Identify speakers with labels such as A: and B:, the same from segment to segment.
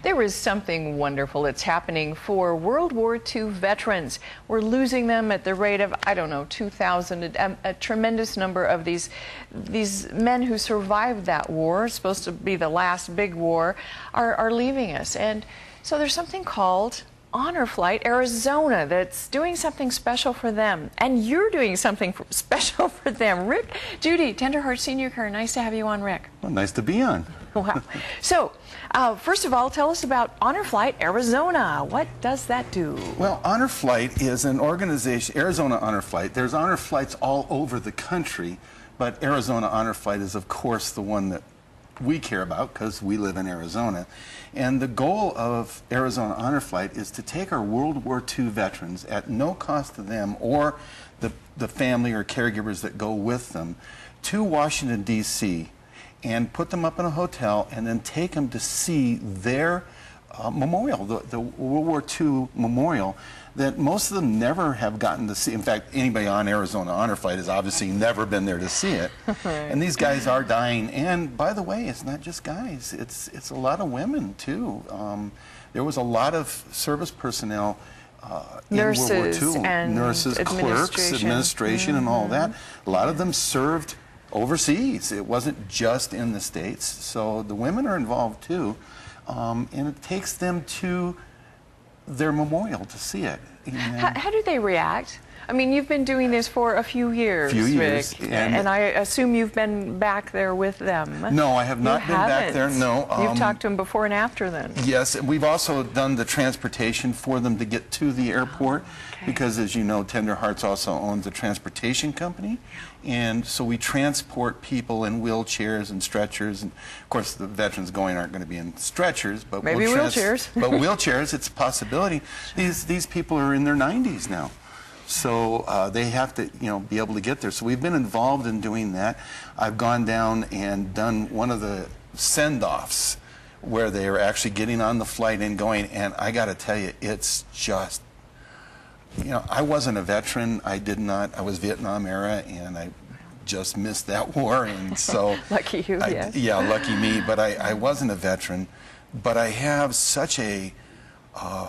A: There is something wonderful that's happening for World War II veterans. We're losing them at the rate of, I don't know, 2,000. A tremendous number of these men who survived that war, supposed to be the last big war, are leaving us. And so there's something called Honor Flight Arizona that's doing something special for them. And you're doing something special for them. Rick, Judy, Tenderheart Senior Care, nice to have you on, Rick.
B: Well, nice to be on.
A: Wow. So, first of all, tell us about Honor Flight Arizona. What does that do?
B: Well, Honor Flight is an organization, Arizona Honor Flight. There's honor flights all over the country, but Arizona Honor Flight is, of course, the one that we care about because we live in Arizona. And the goal of Arizona Honor Flight is to take our World War II veterans at no cost to them or the family or caregivers that go with them to Washington, D.C., and put them up in a hotel and then take them to see their memorial, the World War II memorial that most of them never have gotten to see. In fact, anybody on Arizona Honor Flight has obviously never been there to see it. Right. And these guys are dying. And by the way, it's not just guys. It's a lot of women, too. There was a lot of service personnel in World War II.
A: And
B: nurses, clerks, administration, and all that. A lot of them served overseas. It wasn't just in the States. So the women are involved too. And it takes them to their memorial to see it.
A: How do they react? I mean, you've been doing this for a few years, Rick, and I assume you've been back there with them.
B: No, I have not been back there, no.
A: You've talked to them before and after then.
B: Yes, and we've also done the transportation for them to get to the airport, because as you know, Tender Hearts also owns a transportation company, and so we transport people in wheelchairs and stretchers, and of course the veterans going aren't going to be in stretchers, but
A: maybe wheelchairs.
B: But wheelchairs, it's a possibility. These people are in their 90s now. So they have to, be able to get there. So we've been involved in doing that. I've gone down and done one of the send-offs where they are actually getting on the flight and going. And I got to tell you, it's just, I wasn't a veteran. I was Vietnam era, and I just missed that war. And so
A: lucky you, yes.
B: Yeah, lucky me. But I wasn't a veteran. But I have such a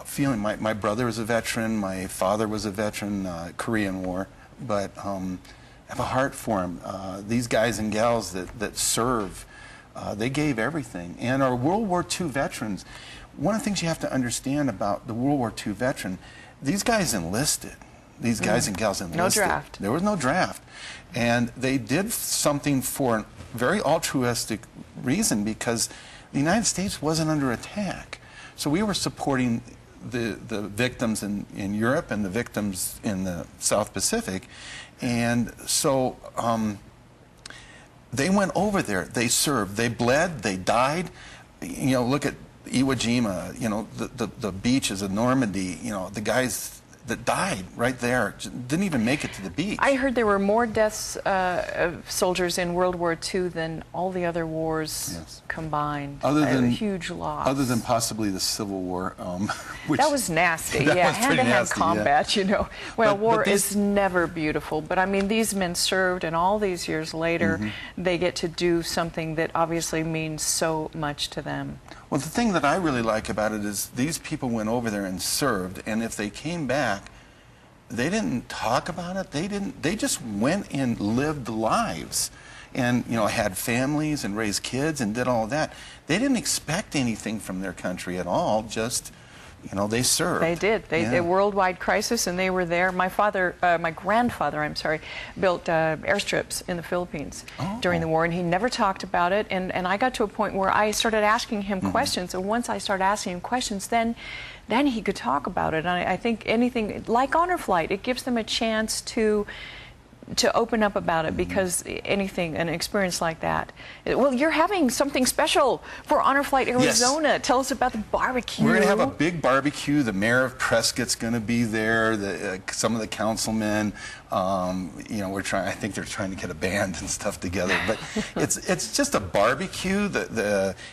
B: feeling. My brother was a veteran, my father was a veteran, Korean War, but I have a heart for him. These guys and gals that serve, they gave everything. And our World War II veterans, one of the things you have to understand about the World War II veteran, these guys enlisted. These guys and gals enlisted.
A: No draft.
B: There was no draft. And they did something for a very altruistic reason, because the United States wasn't under attack. So we were supporting the victims in Europe and the victims in the South Pacific. And so they went over there, they served, they bled, they died. Look at Iwo Jima, the beaches of Normandy, the guys that died right there didn't even make it to the beach.
A: I heard there were more deaths of soldiers in World War II than all the other wars combined.
B: Other than
A: a huge loss.
B: Other than possibly the Civil War, which
A: that was nasty. Yeah, hand-to-hand combat. Well, war is never beautiful, but I mean, these men served, and all these years later, they get to do something that obviously means so much to them.
B: Well, the thing that I really like about it is these people went over there and served, and if they came back, they didn't talk about it. They just went and lived lives, and had families and raised kids and did all that. They didn't expect anything from their country at all. Just they served.
A: They did. A worldwide crisis, and they were there. My grandfather, built airstrips in the Philippines during the war, and he never talked about it. And I got to a point where I started asking him questions. And once I started asking him questions, then he could talk about it. And I think anything like Honor Flight, it gives them a chance to open up about it, because an experience like that. Well, you're having something special for Honor Flight Arizona. Yes. Tell us about the barbecue.
B: We're going to have a big barbecue. The mayor of Prescott's going to be there. Some of the councilmen. I think they're trying to get a band and stuff together. But it's just a barbecue.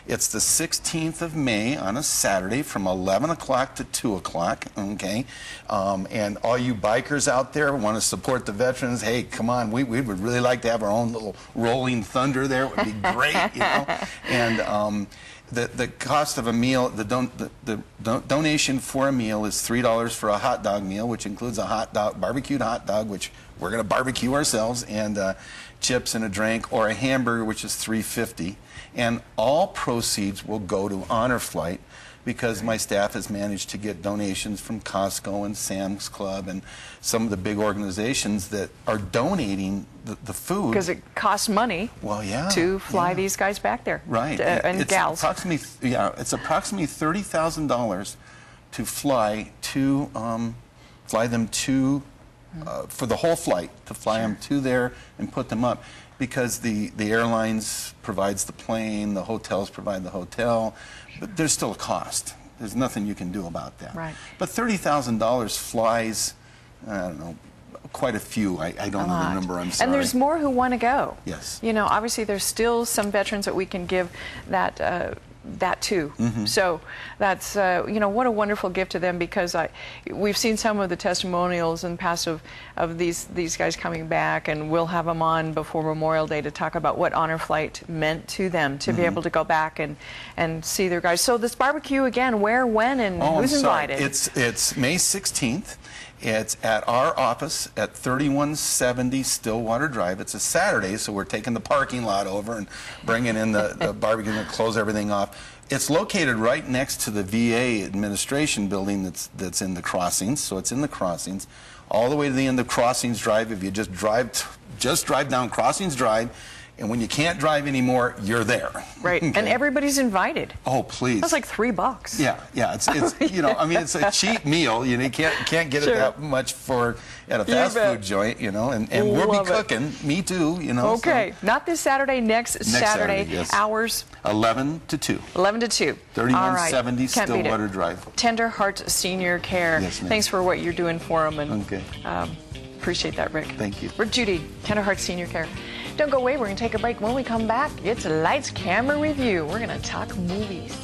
B: It's the 16th of May on a Saturday from 11 o'clock to 2 o'clock. Okay, and all you bikers out there want to support the veterans, hey, come on, we would really like to have our own little rolling thunder there. It would be great, And the cost of a meal, the donation for a meal is $3 for a hot dog meal, which includes a hot dog, barbecued hot dog, which we're going to barbecue ourselves, and chips and a drink, or a hamburger, which is $3.50. And all proceeds will go to Honor Flight, because my staff has managed to get donations from Costco and Sam's Club and some of the big organizations that are donating the food.
A: Because it costs money,
B: well, yeah,
A: to fly these guys back there.
B: Right.
A: And
B: it's
A: gals.
B: It's approximately $30,000 to fly them to, for the whole flight, to fly them to there and put them up. Because the airlines provides the plane, the hotels provide the hotel, but there's still a cost. There's nothing you can do about that.
A: Right.
B: But $30,000 flies, I don't know, quite a few. I don't know the number, I'm sorry.
A: And there's more who want to go.
B: Yes.
A: You know, obviously there's still some veterans that we can give that too.
B: Mm-hmm.
A: So that's, you know, what a wonderful gift to them, because we've seen some of the testimonials in the past of these guys coming back, and we'll have them on before Memorial Day to talk about what Honor Flight meant to them, to be able to go back and see their guys. So this barbecue again, where, when, and who's invited?
B: It's May 16th. It's at our office at 3170 Stillwater Drive. It's a Saturday, so we're taking the parking lot over and bringing in the barbecue and close everything off. It's located right next to the VA administration building that's in the Crossings, so it's in the Crossings. All the way to the end of Crossings Drive, if you just drive down Crossings Drive, and when you can't drive anymore, you're there.
A: Right, okay. And everybody's invited.
B: Oh, please.
A: That's like $3.
B: Yeah, it's you know, I mean, it's a cheap meal. You know, you can't get it that much at a fast food joint, you know, and we'll be cooking. Me too, you know.
A: Okay, so. Not this Saturday, next Saturday,
B: yes.
A: Hours?
B: 11 to 2.
A: 11 to 2.
B: 3170 Stillwater Drive.
A: Tender Heart Senior Care.
B: Yes, ma'am.
A: Thanks for what you're doing for them. And,
B: okay.
A: Appreciate that, Rick.
B: Thank you.
A: Rick Judy, Tender Heart Senior Care. Don't go away. We're going to take a break. When we come back, it's Lights, Camera, Review. We're going to talk movies.